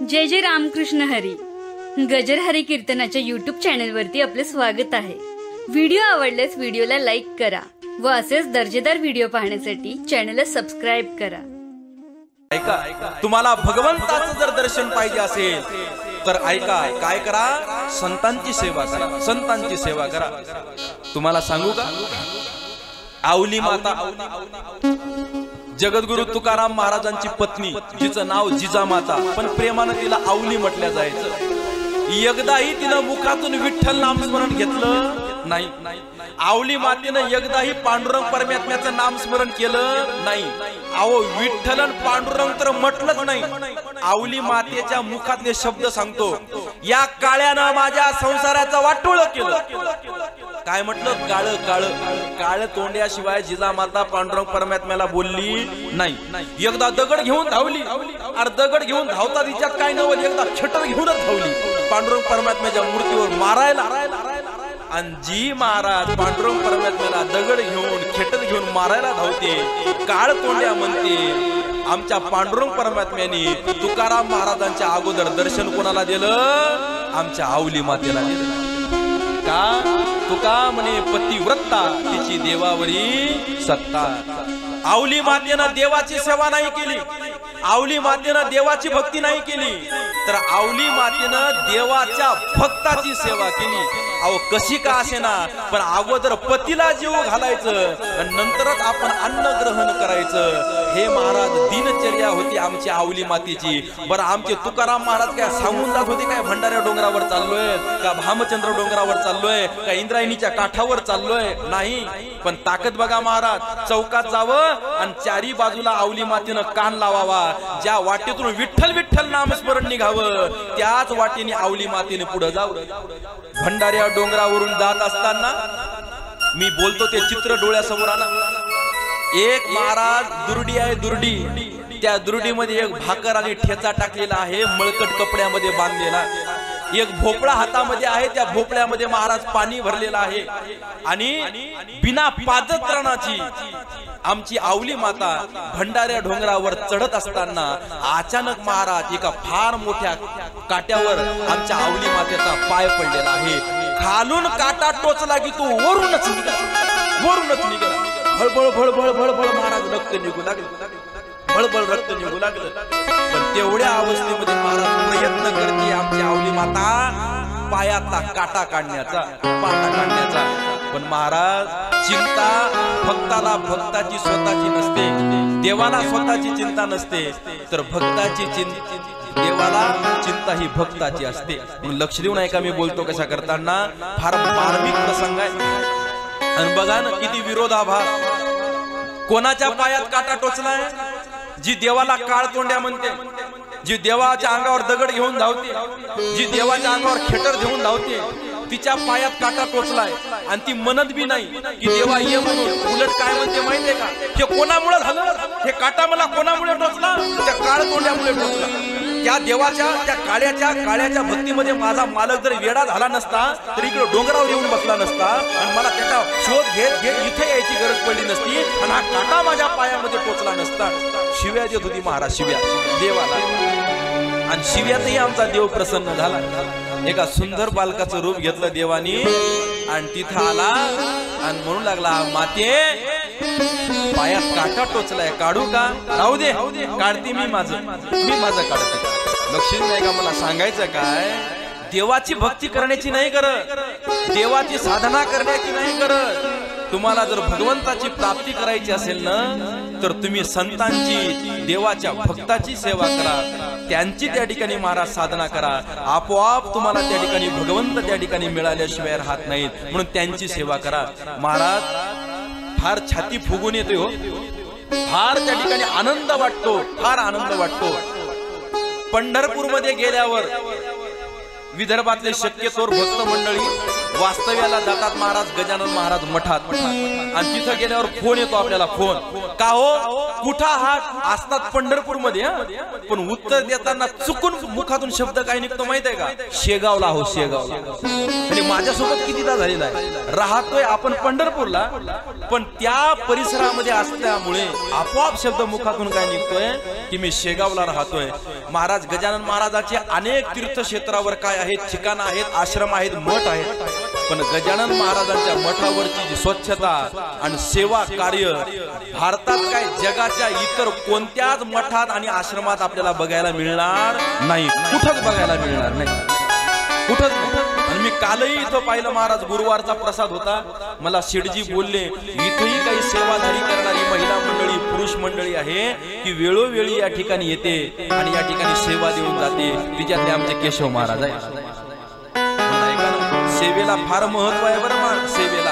जय जय रामकृष्ण हरी. गजर हरी कीर्तनाच्या YouTube चॅनलवरती आपले स्वागत आहे. व्हिडिओ आवडल्यास व्हिडिओला लाईक करा व असेच दर्जेदार व्हिडिओ पाहण्यासाठी चॅनलला सबस्क्राइब करा. ऐका, तुम्हाला भगवंताचं जर दर्शन पाहिजे असेल तर ऐका, काय करा, संतांची सेवा करा, संतांची सेवा करा. तुम्हाला सांगू का, आवली माता जगद्गुरु तुकाराम महाराजांची पत्नी, जिचं नाव जिजामाता, पण प्रेमानं तिला आवली म्हटल्या जायचं. एकदाही तिनं मुखातून विठ्ठल नामस्मरण घेतलं नाही. आवली मातेनं एकदाही पांडुरंग परमात्म्याचं नामस्मरण केलं नाही. अहो, विठ्ठल आणि पांडुरंग तर म्हटलंच नाही. आवली मातेच्या मुखातले शब्द सांगतो, या काळ्यानं माझ्या संसाराचं वाटोळ केलं. काय म्हटलं? काळ काळ काळ तोंड्याशिवाय जिजामाता पांडुरंग परमात्म्याला बोलली नाही. एकदा दगड घेऊन धावली, अरे दगड घेऊन धावता तिच्यात काय नवल, एकदा छटर घेऊनच धावली पांडुरंग परमात्म्याच्या मूर्तीवर मारायला. आणि जी महाराज पांडुरंग परमात्म्याला दगड घेऊन खेटर घेऊन मारायला धावते, काळ तोंड्या म्हणते, आमच्या पांडुरंग परमात्म्याने तुकाराम महाराजांच्या अगोदर दर्शन कोणाला दिलं? आमच्या आवली मातेला दिलं. का? तुका म्हणे पतिव्रता, तिची देवावरी सत्ता. आवली मातेनं देवाची सेवा नाही केली, आवली मातेनं देवाची भक्ती नाही केली, तर आवली मातेनं देवाच्या भक्ताची सेवा केली. अहो, कशी का असेना, पण अगोदर पतीला जीव घालायचं आणि नंतरच आपण अन्न ग्रहण करायचं. हे महाराज दिनचर्या होती आमची आवली मातेची. बरं, आमचे तुकाराम महाराज काय सांगून जात होते काय, भंडाऱ्या डोंगरावर चाललोय का, भामचंद्र डोंगरावर चाललोय का, इंद्रायणीच्या काठावर चाललोय? नाही. पण ताकद बघा महाराज, चौकात जावं आणि चारी बाजूला आवली मातेनं कान लावावा. ज्या वाटेतून विठ्ठल विठ्ठल नामस्मरण निघावं, त्याच वाटेने आवली मातेने पुढे जावं. भंडाऱ्या डोंगरावरून जात असताना मी बोलतो ते चित्र डोळ्यासमोर आलं. एक महाराज दुर्डी आहे, दुर्डी. त्या दुर्डीमध्ये एक भाकर आणि ठेचा टाकलेला आहे, मळकट कपड्यामध्ये बांधलेला. एक भोपळा हातामध्ये आहे, त्या भोपळ्यामध्ये महाराज पाणी भरलेला आहे. आणि बिना पादत्राणाची आमची आवली माता भंडाऱ्या डोंगरावर चढत असताना अचानक महाराज एका फार मोठ्या काट्यावर आमच्या आवली मातेचा पाय पडलेला आहे. खालून काटा टोचला की तो वरूनच निघाला, वरूनच निघाला. भळभळ भळभळ भळभळ महाराज रक्त निघू लागलं, भळभळ रक्त निघू लागलं. पण तेवढ्या अवस्थेमध्ये महाराज प्रयत्न करते आमची आवली माता पायातला काटा काढण्याचा, पाटा काढण्याचा. पण महाराज, चिंता भक्ताला भक्ताची स्वतःची नसते, देवाला स्वतःची चिंता नसते, तर भक्ताची देवाला चिंता ही भक्ताची असते. लक्ष देऊ नये का मी बोलतो कशा करताना, फार मार्मिक प्रसंग आहे. आणि बघा ना किती विरोधाभास. कोणाच्या पायात काटा टोचलाय? जी देवाला काळ तोंड्या म्हणते, जी देवाच्या अंगावर दगड घेऊन धावते, जी देवाच्या अंगावर खेटर घेऊन धावते, तिच्या पायात काटा टोचलाय आणि ती म्हणत बी नाही की देवा ये म्हणून. उलट काय म्हणते माहितीये का, हे कोणामुळे झालं? हे काटा मला कोणामुळे टोचला? त्या काळ तोंड्यामुळे टोचला. त्या देवाच्या त्या काळ्याच्या भक्तीमध्ये माझा मालक जर वेडा झाला नसता तर इकडे डोंगरावर येऊन बसला नसता आणि मला त्याचा शोध घेत घेत इथे यायची गरज पडली नसती आणि हा काटा माझ्या पायामध्ये टोचला नसता. शिव्या देत होती महाराज, शिव्या देवाला. आणि शिव्यातही आमचा देव प्रसन्न झाला. एका सुंदर बालकाचं रूप घेतलं देवानी आणि तिथं आला आणि म्हणू लागला, माते पायात काटा टोचलाय, काढू का? राहू दे, काढते मी माझं काढते. लक्ष नाही का, मला सांगायचं काय, देवाची भक्ती करण्याची नाही करत, देवाची साधना करण्याची नाही करत. तुम्हाला जर भगवंताची प्राप्ती करायची असेल ना, तर तुम्ही संतांची, देवाच्या भक्ताची सेवा करा, त्यांची त्या ठिकाणी महाराज साधना करा. आपोआप तुम्हाला त्या ठिकाणी भगवंत त्या ठिकाणी मिळाल्याशिवाय राहत नाहीत. म्हणून त्यांची सेवा करा. महाराज फार छाती फुगून येते हो, फार त्या ठिकाणी आनंद वाटतो, फार आनंद वाटतो. पंढरपूर मध्ये गेल्यावर विदर्भातले शक्यतोर भक्त मंडळी वास्तव्याला जातात महाराज गजानन महाराज मठात, आणि तिथं गेल्यावर फोन येतो आपल्याला, फोन का हो कुठं आहात? असतात पंढरपूर मध्ये, पण उत्तर देताना चुकून मुखातून शब्द काय निघतो माहित आहे का? शेगावला हो, शेगावला. आणि माझ्यासोबत कितीदा झालेला आहे. राहतोय आपण पंढरपूरला, पण त्या परिसरामध्ये असल्यामुळे आपोआप शब्द मुखातून काय निघतोय की मी शेगावला राहतोय. महाराज गजानन महाराजांचे अनेक तीर्थक्षेत्रावर काय आहेत, ठिकाणं आहेत, आश्रम आहेत, मठ आहेत, पण गजानन महाराजांच्या मठावरची जी स्वच्छता आणि सेवा कार्य भारतात काय जगाच्या इतर कोणत्याच मठात आणि आश्रमात आपल्याला बघायला मिळणार नाही, कुठंच बघायला मिळणार नाही, कुठंच नाही. आणि मी कालही इथं पाहिलं, महाराज गुरुवारचा प्रसाद होता, मला शेठजी बोलले इथंही काही सेवाधारी करणारी महिला मंडळी, पुरुष मंडळी आहे की वेळोवेळी या ठिकाणी येते आणि या ठिकाणी सेवा देऊन जाते. तिच्यातले आमचे केशव महाराज आहे. सेवेला फार महत्व आहे बरं मा, सेवेला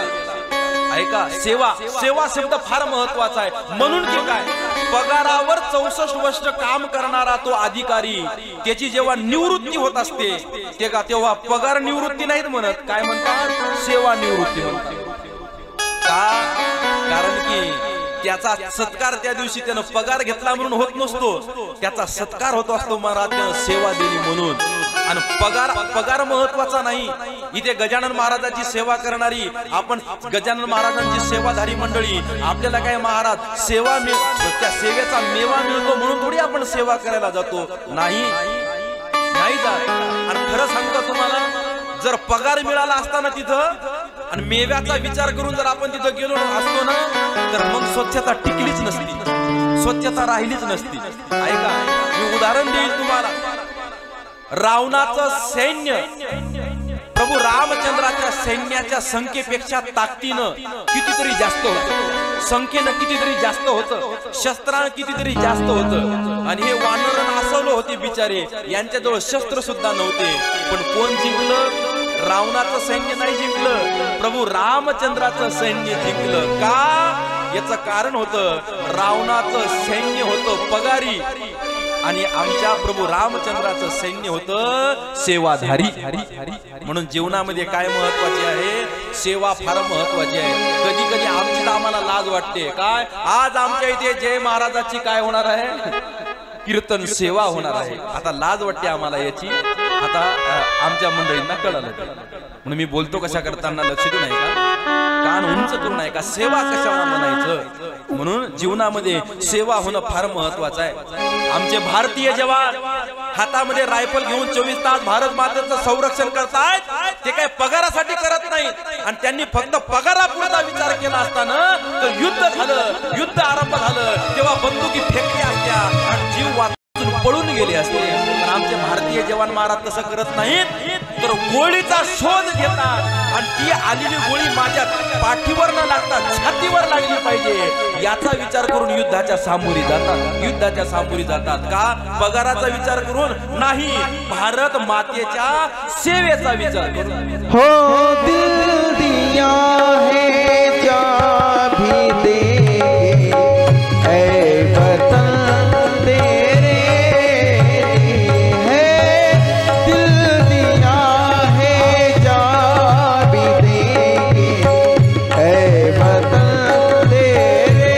ऐका, सेवा सेवा शब्द फार महत्वाचा आहे. म्हणून की काय, पगारावर 64 वर्ष काम करणारा तो अधिकारी, त्याची जेव्हा निवृत्ती होत असते ते का तेव्हा पगार निवृत्ती नाहीत म्हणत, काय म्हणतात, सेवा निवृत्ती म्हणतात. का? कारण की त्याचा सत्कार त्या दिवशी त्यानं पगार घेतला म्हणून होत नसतो, त्याचा सत्कार होत असतो महाराज त्यानं सेवा दिली म्हणून. आणि पगार महत्वाचा नाही. इथे गजानन महाराजांची सेवा करणारी आपण, गजानन महाराजांची सेवाधारी मंडळी, आपल्याला काय महाराज सेवा त्या सेवेचा मेवा मिळतो म्हणून थोडी आपण सेवा करायला जातो, नाही जात. आणि खरं सांगतो तुम्हाला, जर पगार मिळाला असताना तिथं आणि मेव्याचा विचार करून जर आपण तिथं गेलो असतो ना, तर मग स्वच्छता टिकलीच नसती, स्वच्छता राहिलीच नसती. ऐका, मी उदाहरण देईल तुम्हाला. रावणाचं सैन्य प्रभू रामचंद्राच्या सैन्याच्या संख्येपेक्षा ताकदीनं कितीतरी जास्त होतं, संख्येनं कितीतरी जास्त होतं, शस्त्रानं कितीतरी जास्त होतं. आणि हे वानर नासवले होते बिचारे, यांच्याजवळ शस्त्र सुद्धा नव्हते. पण कोण जिंकलं? रावणाचं सैन्य नाही जिंकलं, प्रभू रामचंद्राचं सैन्य जिंकलं. का? याचं कारण होतं, रावणाचं सैन्य होतं पगारी आणि आमच्या प्रभू रामचंद्राचं सैन्य होतं सेवाधारी. म्हणून जीवनामध्ये काय महत्वाचे आहे, सेवा फार महत्वाची आहे. कधी कधी आमची आम्हाला लाज वाटते, काय आज आमच्या इथे जय महाराजाची काय होणार आहे, कीर्तन सेवा होणार आहे. आता लाज वाटते आम्हाला याची, आता आमच्या मंडळींना कळलं. म्हणून मी बोलतो कशा करताना लक्ष देऊ नाही का, कान उंच करू नाही का, सेवा कशाला म्हणायचं. म्हणून जीवनामध्ये सेवा होणं फार महत्वाचं आहे. आमचे भारतीय जवान हातामध्ये रायफल घेऊन 24 तास भारत मातेचं संरक्षण करतायत, ते काय पगारासाठी करत नाहीत. आणि त्यांनी फक्त पगारापुरता विचार केला असताना तर युद्ध झालं, युद्ध आरंभ झालं तेव्हा बंदुकी फेकल्या असत्या आणि जीव वाचून पळून गेले असते. पण आमचे भारतीय जवान महाराज तसं करत नाहीत, तर गोळीचा शोध घेतात आणि ती आलेली गोळी माझ्या पाठीवर न लागता छातीवर लागली पाहिजे याचा विचार करून युद्धाच्या सामोरी जातात, युद्धाच्या सामोरी जातात. का? पगाराचा विचार करून नाही, भारत मातेच्या सेवेचा विचार करून. हो दिल दिया है जा भी दे ऐ वतन तेरे है, दिल दिया है जा भी देंगे ऐ वतन तेरे,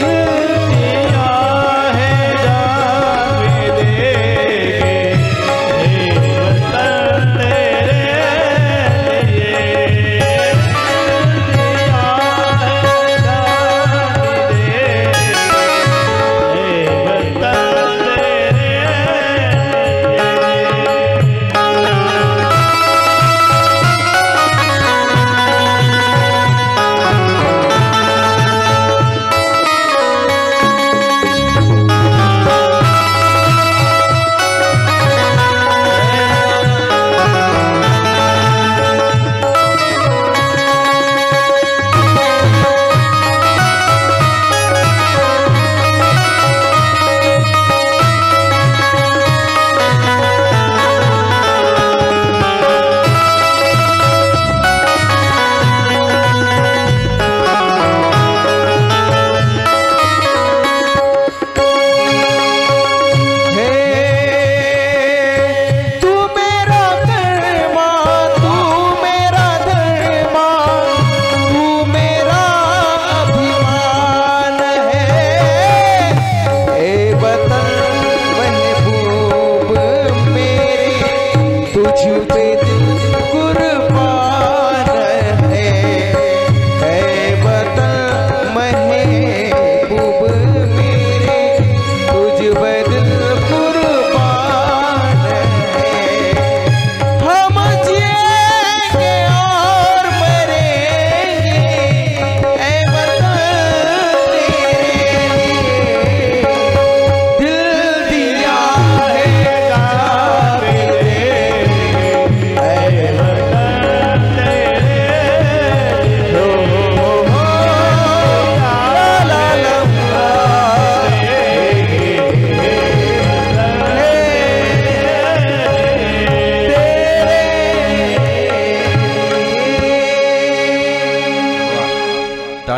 दिल दिया है जा भी देंगे ऐ वतन तेरे।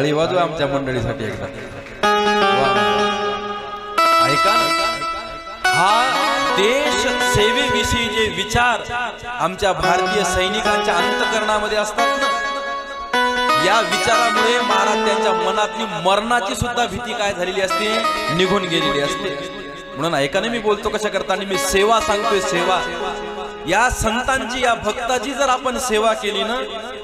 टाळी वाजवा आमच्या मंडळीसाठी एकदा. ऐका हा देश सेवेविषयी जे विचार आमच्या भारतीय सैनिकांच्या अंतःकरणामध्ये असतात ना, या विचारामुळे महाराज त्यांच्या मनातली मरणाची सुद्धा भीती काय झालेली असते, निघून गेलेली असते. म्हणून ऐका ना, मी बोलतो कशा करताना, मी सेवा सांगतोय, सेवा. या संतांची, या भक्ताची जर आपण सेवा केली ना,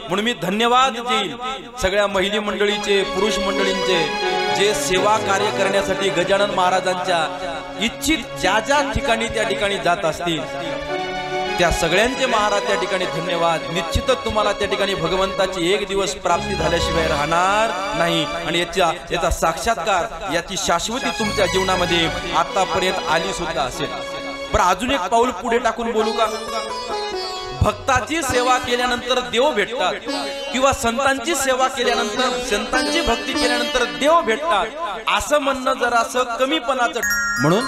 म्हणून मी धन्यवाद देईल सगळ्या महिला मंडळीचे, पुरुष मंडळींचे, जे सेवा कार्य करण्यासाठी गजानन महाराजांच्या इच्छित ज्या ज्या ठिकाणी त्या ठिकाणी जात असतील, त्या सगळ्यांचे महाराज त्या ठिकाणी धन्यवाद. निश्चितच तुम्हाला त्या ठिकाणी भगवंताची एक दिवस प्राप्ती झाल्याशिवाय राहणार नाही, आणि याचा साक्षात्कार, याची शाश्वती तुमच्या जीवनामध्ये आतापर्यंत आली सुद्धा असेल. पण अजून एक पाऊल पुढे टाकून बोलू का? भक्ताची सेवा केल्यानंतर देव भेटतात, किंवा संतांची सेवा केल्यानंतर, संतांची भक्ती केल्यानंतर देव भेटतात, असं म्हणणं जरा असं कमीपणाचं. म्हणून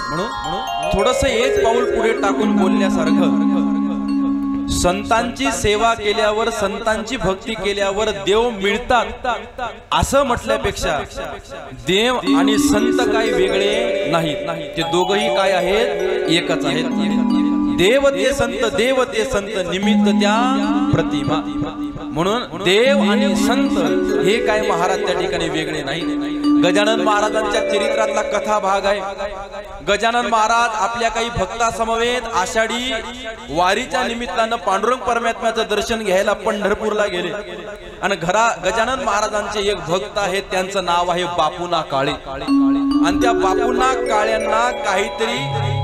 थोडस एक पाऊल पुढे टाकून बोलण्यासारखं, संतांची सेवा केल्यावर, संतांची भक्ती केल्यावर देव मिळतात असं म्हटल्यापेक्षा देव आणि संत काही वेगळे नाहीत. ते दोघही काय आहेत, एकच आहेत. देव ते संत, देव ते संत, निमित्त त्या प्रतिमा. म्हणून देव आणि संत हे काय महाराज त्या ठिकाणी वेगळे नाही. गजानन महाराजांच्या चरित्रातला कथा भाग आहे. गजानन महाराज आपल्या काही भक्ता समवेत आषाढी वारीच्या निमित्तानं पांडुरंग परमात्म्याचं दर्शन घ्यायला पंढरपूरला गेले, आणि गजानन महाराजांचे एक भक्त आहेत, त्यांचं नाव आहे बापूना काळे. आणि त्या बापूना काळ्यांना काहीतरी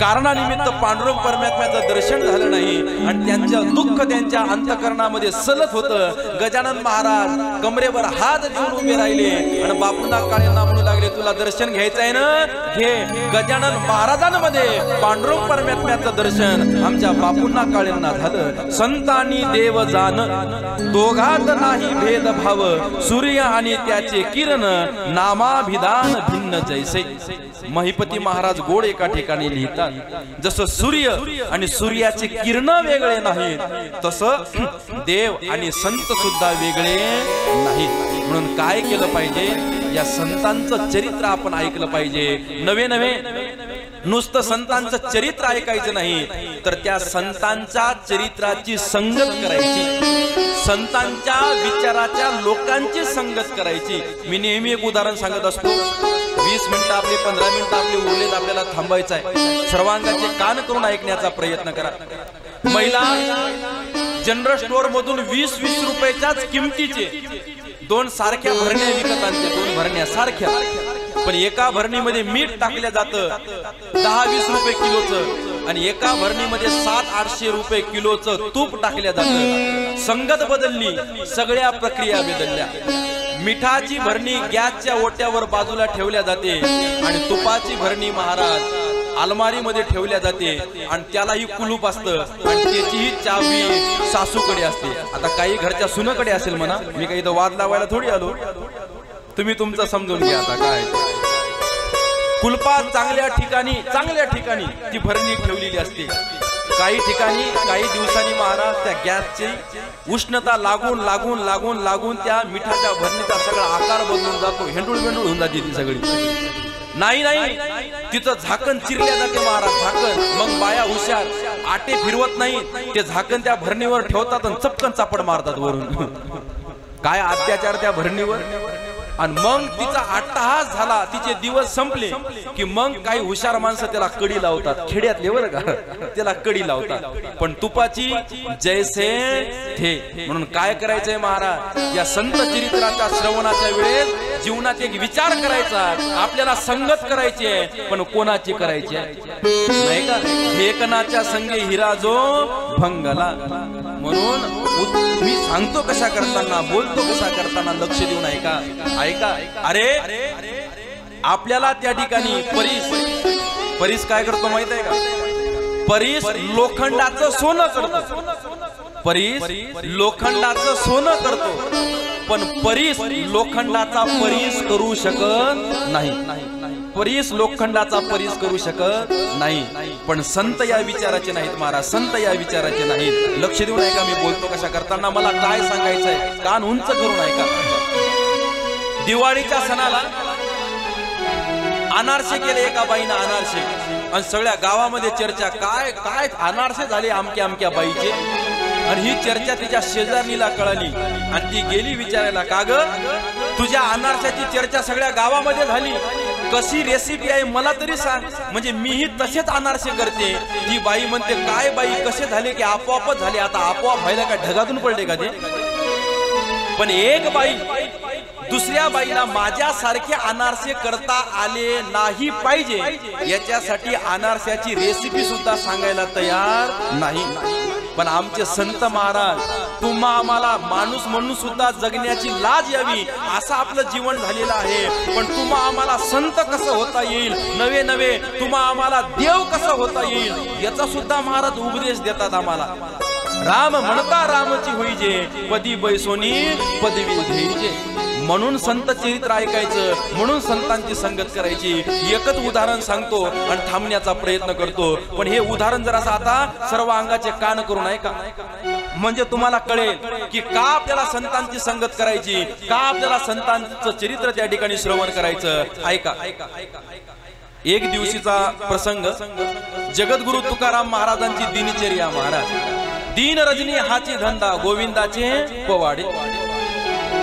कारणानिमित्त पांडुरंग परमात्म्याचं दर्शन झालं नाही, आणि त्यांचं दुःख त्यांच्या अंतःकरणामध्ये सलत होतं. गजानन महाराज कमरेवर हात देऊन उभे राहिले, आणि बापूना काळ्यांना म्हणू लागले, तुला दर्शन घ्यायचं आहे ना, घे. गजानन महाराजांमध्ये पांडुरंग परमात्म्याचं दर्शन आमच्या बापूना काळ्यांना झालं. संतांनी देव जाण, दोघात नाही भेदभाव, सूर्य आणि त्याचे किरण, नामाभिधान भिन्न जैसे. महिपती महाराज गोड एका ठिकाणी लिहितात, जसं सूर्य आणि सूर्याचे किरण वेगळे नाहीत, तसं देव आणि संत सुद्धा वेगळे नाहीत. म्हणून काय केलं पाहिजे, या संतांचं चरित्र आपण ऐकलं पाहिजे. नवे नुसतं संतांचं चरित्र ऐकायचं नाही, तर त्या संतांच्या चरित्राची संगत करायची, संतांच्या विचाराच्या लोकांची संगत करायची. मी नेहमी एक उदाहरण सांगत असतो. 20 मिनिटं आपले, 15 मिनिटं आपले उरलेत, आपल्याला थांबायचं आहे. सर्वांगाचे कान करून ऐकण्याचा प्रयत्न करा. महिला जनरल स्टोअर मधून 20-20 रुपयाच्याच किमतीचे 2 सारख्या भरण्या विकत आणते, 2 भरण्या सारख्या, पण एका भरणीमध्ये मीठ टाकलं जातं 10-20 रुपये किलोचं, आणि एका भरणीमध्ये 700-800 रुपये किलोचं तूप टाकलं जातं. संगत बदलली, सगळ्या प्रक्रिया बदलल्या. मिठाची भरणी गॅसच्या ओट्यावर बाजूला ठेवल्या जाते, आणि तुपाची भरणी महाराज अलमारीमध्ये ठेवल्या जाते, आणि त्यालाही कुलूप असतं, आणि त्याचीही चावी सासूकडे असते. आता काही घरच्या सुनेकडे असेल म्हणा, मी काही इथं वाद लावायला थोडी आलो, तुम्ही तुमचं समजून घ्या. आता काय कुलपात चांगल्या ठिकाणी ती भरणी ठेवलेली असते. काही ठिकाणी काही दिवसांनी महाराज त्या गॅसची उष्णता लागून त्या मिठाच्या भरणीचा सगळा आकार बदलून जातो, हेंडूळ होऊन जाते ती सगळी. नाही तिचं झाकण चिरल्या जाते महाराज, झाकण. मग बाया हुशार, आटे फिरवत नाही, ते झाकण त्या भरणीवर ठेवतात आणि चपकन चापड मारतात वरून. काय अत्याचार त्या भरणीवर. आणि मग तिचा अट्टहास झाला, तिचे दिवस संपले की मग काही हुशार माणसं त्याला कडी लावतात, खेड्यातले बरं का, त्याला कडी लावतात. पण तुपाची जैसे थे. म्हणून काय करायचंय महाराज, या संत चरित्राच्या श्रवणाच्या वेळेस जीवनात एक विचार करायचा, आपल्याला संगत करायची आहे, पण कोणाची करायची आहे नाही का. हेकनाच्या संगे हिरा जो भंगला. म्हणून मी सांगतो कशा करताना, बोलतो कशा करताना लक्ष देऊन ऐका. अरे आपल्याला त्या ठिकाणी परीस काय करतो माहित आहे का? परीस लोखंडाचं सोनं करतो. परीस लोखंडाचं सोनं करतो, पण परीस लोखंडाचा परीस करू शकत नाही. परीस लोखंडाचा परीस करू शकत नाही. पण संत या विचाराचे नाहीत महाराज, संत या विचाराचे नाहीत. लक्ष देऊन ऐका, मी बोलतो कशा करताना, मला काय सांगायचंय, कान उंच करून ऐका. दिवाळीच्या सणाला अनारसे केले एका बाईनं, अनारसे, आणि सगळ्या गावामध्ये चर्चा, काय काय अनारसे झाले आमक्या अमक्या बाईचे. आणि ही चर्चा तिच्या शेजारणीला कळली आणि ती गेली विचारायला, का ग तुझ्या अनारशाची चर्चा सगळ्या गावामध्ये झाली, कशी रेसिपी आहे मला तरी सांग, म्हणजे मीही तसेच अनारसे करते. ती बाई म्हणते, काय बाई कसे झाले की आपोआपच झाले. आता आपोआप व्हायला काय ढगातून पडले का ते. पण एक बाई दुसऱ्या बाईला माझ्यासारखे अनारसे करता आले नाही पाहिजे याच्यासाठी अनारशाची रेसिपी सुद्धा सांगायला तयार नाही. पण आमचे संत महाराज, तुम्हा आम्हाला माणूस म्हणून सुद्धा जगण्याची लाज यावी असं आपलं जीवन झालेलं आहे. पण तुम्हा आम्हाला संत कसं होता येईल, नवे नवे तुम्हा आम्हाला देव कसं होता येईल याचा सुद्धा महाराज उपदेश देतात आम्हाला. राम म्हणता रामची होईजे, पदी बैसोनी पदवी घ्यायचे. म्हणून संत चरित्र ऐकायचं, म्हणून संतांची संगत करायची. एकच उदाहरण सांगतो आणि थांबण्याचा प्रयत्न करतो. पण हे उदाहरण जर असं आता सर्व अंगाचे कान करून ऐका, म्हणजे तुम्हाला कळेल की का आपल्याला संतांची संगत करायची, का आपल्याला संतांचं चरित्र त्या ठिकाणी श्रवण करायचं. ऐका. एक दिवशीचा प्रसंग, जगद्गुरु तुकाराम महाराजांची दिनचर्या. महाराज, दीन रजनी हाची धंदा, गोविंदाचे पवाडे.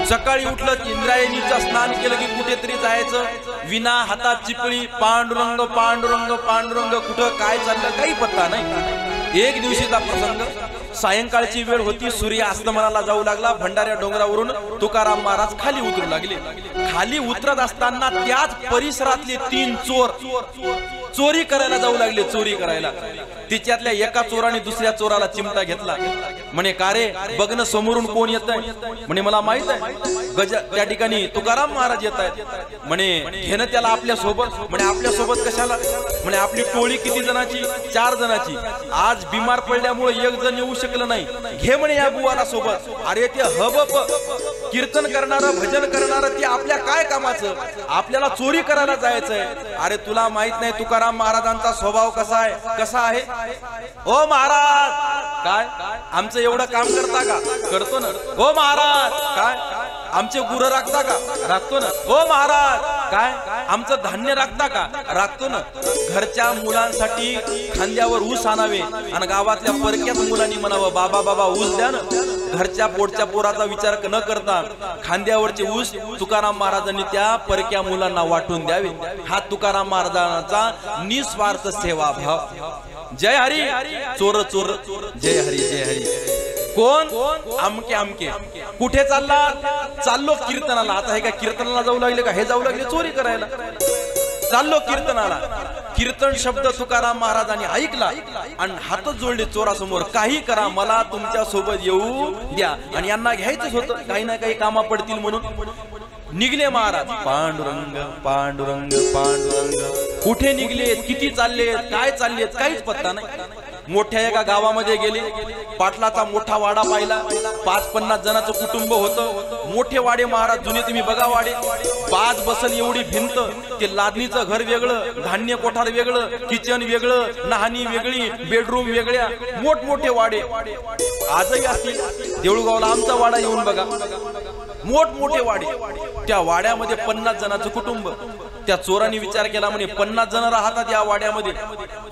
सकाळी उठलं, इंद्रायणीचं स्नान केलं की कुठेतरी जायचं, विना हातात चिपळी, पांडुरंग पांडुरंग पांडुरंग, कुठं काय चाललं काही पत्ता नाही. एक दिवशीचा प्रसंग, सायंकाळची वेळ होती, सूर्य अस्तमनाला जाऊ लागला. भंडाऱ्या डोंगरावरून तुकाराम महाराज खाली उतरू लागले. खाली उतरत असताना त्याच परिसरातले 3 चोर चोरी करायला जाऊ लागले, चोरी करायला. तिच्यातल्या एका चोराने दुसऱ्या चोराला चिमटा घेतला. म्हणे, का रे बघणं समोरून कोण येत आहे. म्हणे, मला माहित आहे त्या ठिकाणी तुकाराम महाराज येत आहेत. म्हणे, घेणं त्याला आपल्या सोबत. म्हणे, आपल्या सोबत कशाला. म्हणे, आपली टोळी किती जणांची, 4 जणांची. आज बिमार पडल्यामुळे एक जण येऊ शकलं नाही, घे म्हणे या बुवाला सोबत. अरे ते हबप कीर्तन करणारं, भजन करणारं ते आपल्या काय कामाचं, आपल्याला चोरी करायला जायचंय. अरे तुला माहित नाही तुकाराम महाराजांचा स्वभाव कसा आहे, कसा आहे. ओ महाराज, काय आमचं एवढं काम करता का. करतो ना. ओ महाराज, काय आमचे गुरं राखता का. राखतो ना. ओ महाराज, काय आमचं धान्य राखता का. राखतो ना. घरच्या मुलांसाठी खांद्यावर ऊस आणावे आणि गावातल्या परक्याच मुलांनी म्हणावं, बाबा बाबा ऊस द्या ना. घरच्या पोटच्या पोराचा विचार न करता खांद्यावरचे ऊस तुकाराम महाराजांनी त्या परक्या मुलांना वाटून द्यावे. हा तुकाराम महाराजांचा निस्वार्थ सेवा भाव. जय हरी. चोर चोर, जय हरी जय हरी. कोण. आमके आमके. कुठे चालला. चाललो कीर्तनाला. आता हे काय कीर्तनाला जाऊ लागले का, हे जाऊ लागले चोरी करायला. चाललो कीर्तनाला. कीर्तन शब्द तुकाराम महाराजांनी ऐकला आणि हात जोडले चोरासमोर, काही करा मला तुमच्या सोबत येऊ द्या. आणि यांना घ्यायचंच होतं, काही ना काही कामा पडतील म्हणून. निघले महाराज. पांडुरंग पांडुरंग पांडुरंग. कुठे निघलेत, किती चाललेत, काय चाललेत काहीच पत्ता नाही. मोठ्या एका गावामध्ये गेले. पाटलाचा मोठा वाडा पाहिला. 50-50 जणांचं कुटुंब होतं. मोठे वाडे महाराज, जुने तुम्ही बघा वाडे. 5 बसल एवढी भिंत. ते लादणीचं घर वेगळं, धान्य कोठार वेगळं, किचन वेगळं, नहाणी वेगळी, बेडरूम वेगळ्या, मोठमोठे वाडे आजही असतील. देऊळगावला आमचा वाडा येऊन बघा, मोठमोठे वाडे. त्या वाड्यामध्ये 50 जणांचं कुटुंब. त्या चोरांनी विचार केला, म्हणे 50 जण राहतात या वाड्यामध्ये.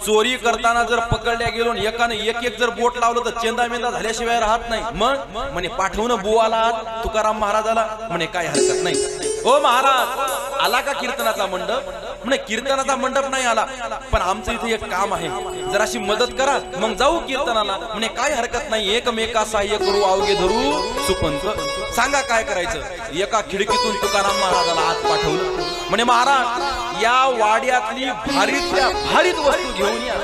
चोरी करताना जर पकडल्या गेलो, एकाने एक जर बोट लावलं तर चेंदा मेंदा झाल्याशिवाय राहत नाही. मग म्हणे पाठवणं बुवाला तुकाराम महाराजाला. म्हणे काय हरकत नाही. ओ महाराज, आला का कीर्तनाचा मंडप. म्हणे कीर्तनाचा मंडप नाही आला, पण आमचं इथे एक काम आहे, जराशी मदत करा मग जाऊ कीर्तनाला. म्हणे काय हरकत नाही, एकमेका सहाय्य करू अवघे धरू सुपंत. सांगा काय करायचं. एका खिडकीतून तुकाराम महाराजाला आत पाठवलं. म्हणे महाराज, या वाड्यातली भारीतल्या भारीत वस्तू घेऊन या.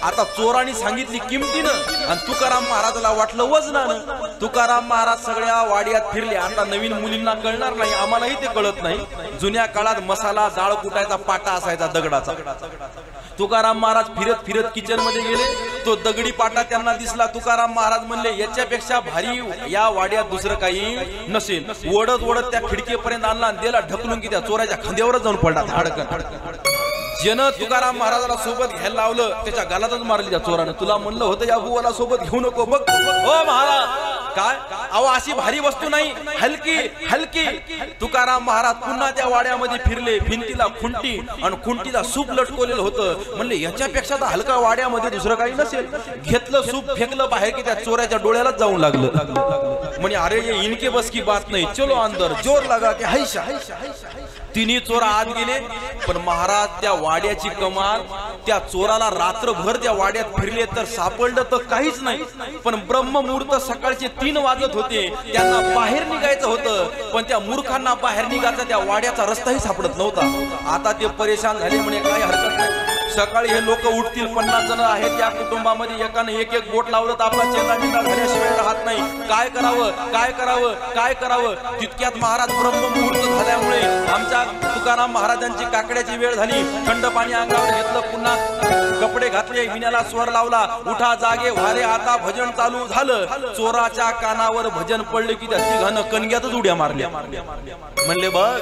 आता चोरांनी सांगितली किमतीनं आणि तुकाराम महाराजाला वाटलं वजनानं. तुकाराम महाराज सगळ्या वाड्यात फिरले. आता नवीन मुलींना कळणार नाही, आम्हालाही ते कळत नाही. जुन्या काळात मसाला डाळ कुटायचा पाटा असायचा दगडाचा. तुकाराम महाराज फिरत फिरत किचन मध्ये गेले. तो दगडी पाटा त्यांना दिसला. तुकाराम महाराज म्हणले, याच्यापेक्षा भारी या वाड्यात दुसरं काही नसेल. ओढत ओढत त्या खिडकीपर्यंत आणला आणि दिला ढकलून की त्या चोराच्या खांद्यावरच जाऊन पडला धडकन. ज्यानं तुकाराम महाराजाला सोबत घ्यायला लावलं त्याच्या गालातच मारली त्या चोरानं. तुला म्हणलं होतं या बुवाला सोबत घेऊ नको. बघ ओ महाराज, काय अहो अशी भारी वस्तू नाही, हलकी हलकी. तुकाराम महाराज पुन्हा त्या वाड्यामध्ये फिरले. भिंतीला खुंटी आणि खुंटीला सूप लटकवलेलं होतं. म्हणले याच्यापेक्षा तर हलका वाड्यामध्ये दुसरं काही नसेल. घेतलं सूप फेकलं बाहेर की त्या चोराच्या डोळ्यालाच जाऊन लागलं. म्हणे अरे ये इनके बस की बात नाही, चलो अंदर, जोर लगा के हैशा. तिन्ही चोर आत गेले. पण महाराज त्या वाड्याची कमाल, त्या चोराला रात्रभर त्या वाड्यात फिरले तर सापडलं तर काहीच नाही. पण ब्रह्ममुहूर्त सकाळचे 3 वाजत होते. त्यांना बाहेर निघायचं होतं, पण त्या मूर्खांना बाहेर निघायचा त्या वाड्याचा रस्ताही सापडत नव्हता. आता ते परेशान झाले. म्हणे काही हरकत नाही, सकाळी हे लोक उठतील, 50 जण आहेत या कुटुंबामध्ये, एकाने एक एक बोट लावलं तर आपला चेंदा बिंदा झाल्याशिवाय राहत नाही. काय करावं काय करावं काय करावं. तितक्यात महाराज ब्रह्ममुहूर्त झाल्यामुळे आमच्या तुकाराम महाराजांची काकड्याची वेळ झाली. थंड पाणी अंगावर घेतलं, पुन्हा कपडे घातले, विण्याला स्वर लावला, उठा जागे व्हारे आता भजन चालू झालं. चोराच्या कानावर भजन पडले की त्या तिघांना कणग्यातच उड्या मारल्या. म्हणले बघ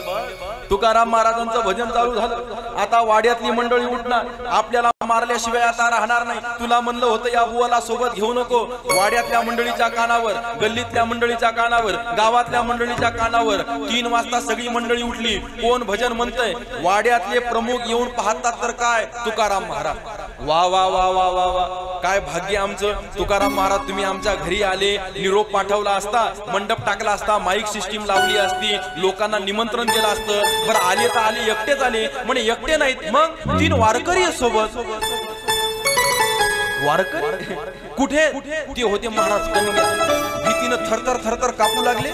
तुकाराम महाराजांचं भजन चालू झालं, आता वाड्यातली मंडळी उठणार, आपल्याला मारल्याशिवाय आता राहणार नाही. तुला म्हणलं होतं या बुवाला सोबत घेऊ नको. वाड्यातल्या मंडळीच्या कानावर, गल्लीतल्या मंडळीच्या कानावर, गावातल्या मंडळीच्या कानावर 3 वाजता सगळी मंडळी उठली. कोण भजन म्हणतंय? वाड्यातले प्रमुख येऊन पाहतात तर काय तुकाराम महाराज. वा वा वा वा वा वा, काय भाग्य आमचं. तुकाराम महाराज तुम्ही आमच्या घरी आले, निरोप पाठवला असता, मंडप टाकला असता, माईक सिस्टीम लावली असती, लोकांना निमंत्रण दिलं असतं. बरं आले तर आले, एकटेच आले. म्हणे एकटे नाहीत, मग 3 वारकरी सोबत. वारकरी कुठे? ते होते महाराज कणग्या. भीतीनं थरथर थरथर कापू लागले.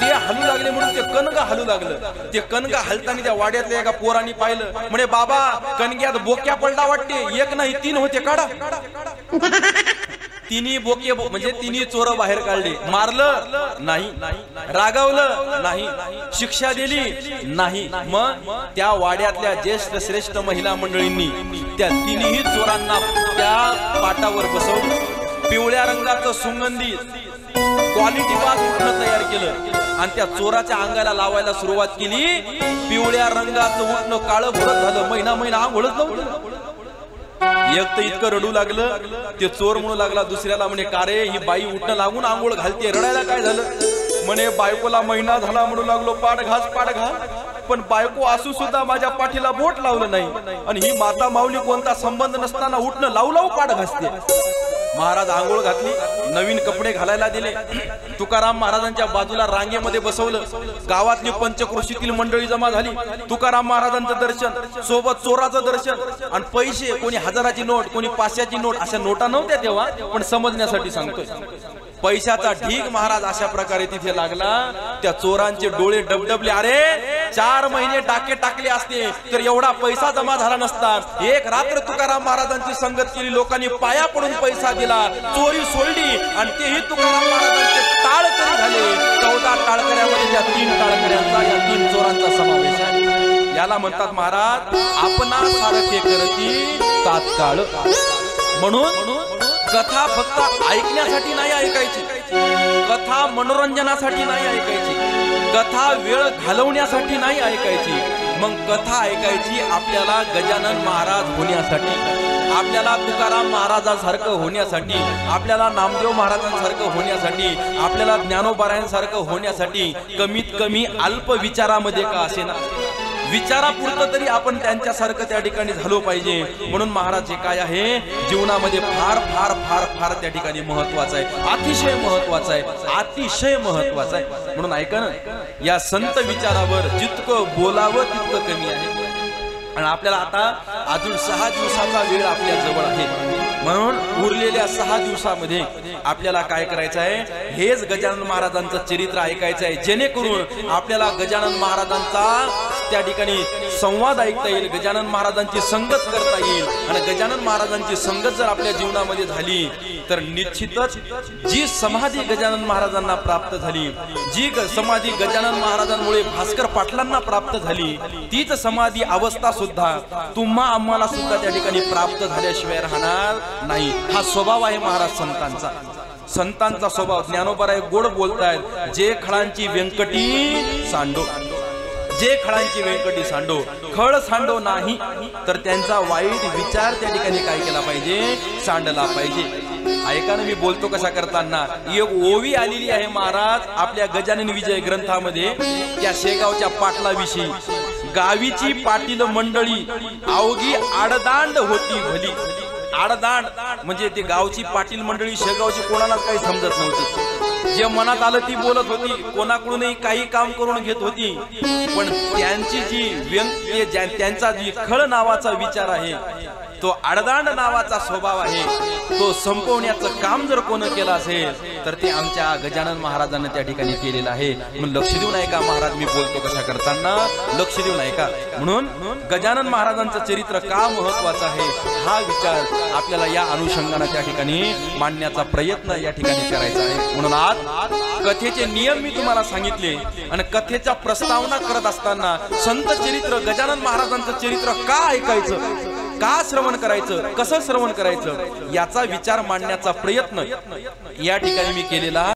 ते हलू लागले म्हणून ते कणगा हलू लागलं. ते कणगा हलताना त्या वाड्यातल्या एका पोरांनी पाहिलं. म्हणे बाबा कणग्यात बोक्या पडला वाटते. एक नाही 3 होते, काढा. तिन्ही बोके म्हणजे तिन्ही चोर बाहेर काढले. मारलं नाही, रागावलं नाही, शिक्षा दिली नाही. मग त्या वाड्यातल्या ज्येष्ठ श्रेष्ठ महिला मंडळींनी त्या तिन्ही चोरांना त्या पाटावर बसवलं. पिवळ्या रंगाचं सुगंधी क्वालिटी बाज उठणं तयार केलं आणि त्या चोराच्या अंगाला लावायला सुरुवात केली. पिवळ्या रंगाचं उठणं काळं भरत झालं. महिना आंघोळच नव्हतं. एक तर इतकं रडू लागलं. ते चोर म्हणू लागला दुसऱ्याला, म्हणे का रे ही बाई उठणं लागून आंघोळ घालते, रडायला काय झालं? म्हणे बायकोला महिना झाला म्हणू लागलो, पाठ घास पाठ घास. पण बायको असू सुद्धा माझ्या पाठीला बोट लावलं नाही. आणि ही माता माऊली कोणता संबंध नसताना उठणं लावू लावू पाठ घासते. महाराज आंघोळ घातली, नवीन कपडे घालायला दिले. तुकाराम महाराजांच्या बाजूला रांगेमध्ये बसवलं. गावातली पंचक्रोशीतील मंडळी जमा झाली. तुकाराम महाराजांचं दर्शन, सोबत चोराचं दर्शन आणि पैसे. कोणी 1000ची नोट, कोणी 500ची नोट. अशा नोटा नव्हत्या तेव्हा, पण समजण्यासाठी सांगतोय. पैशाचा ढीग महाराज अशा प्रकारे तिथे लागला. त्या चोरांचे डोळे डबडबले. अरे 4 महिने डाके टाकले असते तर एवढा पैसा जमा झाला नसता. एक रात्र तुकाराम महाराजांची संगत केली, लोकांनी पाया पडून पैसा दिला, चोरी सोडली आणि तेही तुकाराम महाराजांचे टाळकरी झाले. 14 टाळकऱ्यामध्ये त्या 3 टाळकऱ्यांचा, या 3 चोरांचा समावेश आहे. याला म्हणतात महाराज आपणा सारखे करती तात्काळ. म्हणून कथा फक्त ऐकण्यासाठी नाही ऐकायची, कथा मनोरंजनासाठी नाही ऐकायची, कथा वेळ घालवण्यासाठी नाही ऐकायची. मग कथा ऐकायची आपल्याला गजानन महाराज होण्यासाठी, आपल्याला तुकाराम महाराजांसारखं होण्यासाठी, आपल्याला नामदेव महाराजांसारखं होण्यासाठी, आपल्याला ज्ञानोबारायांसारखं होण्यासाठी. कमीत कमी अल्प विचारामध्ये का असेना, विचारापुरतं तरी आपण त्यांच्यासारखं त्या ठिकाणी झालो पाहिजे. म्हणून महाराज जे काय आहे जीवनामध्ये फार फार फार फार त्या ठिकाणी महत्वाचं आहे, अतिशय महत्वाचं आहे, अतिशय महत्वाचं आहे. म्हणून ऐका ना, या संत विचारावर जितकं बोलावं तितकं कमी आहे. आणि आपल्याला आता अजून 6 दिवसाचा वेळ आपल्या जवळ आहे. म्हणून उरलेल्या 6 दिवसामध्ये आपल्याला काय करायचं आहे, हेच गजानन महाराजांचं चरित्र ऐकायचं आहे. जेणेकरून आपल्याला गजानन महाराजांचा त्या ठिकाणी संवाद ऐकता येईल, गजानन महाराजांची संगत करता येईल. आणि गजानन महाराजांची संगत जर आपल्या जीवनामध्ये झाली तर निश्चितच जी समाधी गजानन महाराजांना प्राप्त झाली, जी समाधी गजानन महाराजांमुळे भास्कर पाटलांना प्राप्त झाली, तीच समाधी अवस्था सुद्धा तुम्हा आम्हाला सुद्धा त्या ठिकाणी प्राप्त झाल्याशिवाय राहणार नाही. हा स्वभाव आहे महाराज संतांचा. संतांचा स्वभाव. ज्ञानोबाराय गोड बोलतायत, जे खळांची व्यंकटी सांडो, जे खळांची व्यंकटी सांडो, खळ सांडो नाही तर त्यांचा वाईट विचार त्या ठिकाणी काय केला पाहिजे, सांडला पाहिजे. ऐका ना, मी बोलतो कशा करताना एक ओवी आलेली आहे महाराज आपल्या गजानन विजय ग्रंथामध्ये त्या शेगावच्या पाटलाविषयी. गावीची पाटील मंडळी अवघी आडदांड होती भली. आडदांड म्हणजे ते गावची पाटील मंडळी शेगावची कोणालाच काही समजत नव्हती. जे मनात आलं ती बोलत होती, कोणाकडूनही काही काम करून घेत होती. पण त्यांची जी त्यांचा जी खळ नावाचा विचार आहे, तो आडदांड नावाचा स्वभाव आहे, तो संपवण्याचं काम जर कोण केलं असेल तर ते आमच्या गजानन महाराजांनी त्या ठिकाणी केलेलं आहे. म्हणून लक्ष देऊन ऐका महाराज, मी बोलतो कशा करताना लक्ष देऊन ऐका. म्हणून गजानन महाराजांचं चरित्र का महत्वाचं आहे हा विचार आपल्याला या अनुषंगाने त्या ठिकाणी मांडण्याचा प्रयत्न या ठिकाणी करायचा आहे. म्हणून आज कथेचे नियम मी तुम्हाला सांगितले आणि कथेचा प्रस्तावना करत असताना संत चरित्र गजानन महाराजांचं चरित्र का ऐकायचं, का श्रवण करायचं, कसं श्रवण करायचं याचा विचार मांडण्याचा प्रयत्न या ठिकाणी मी केलेला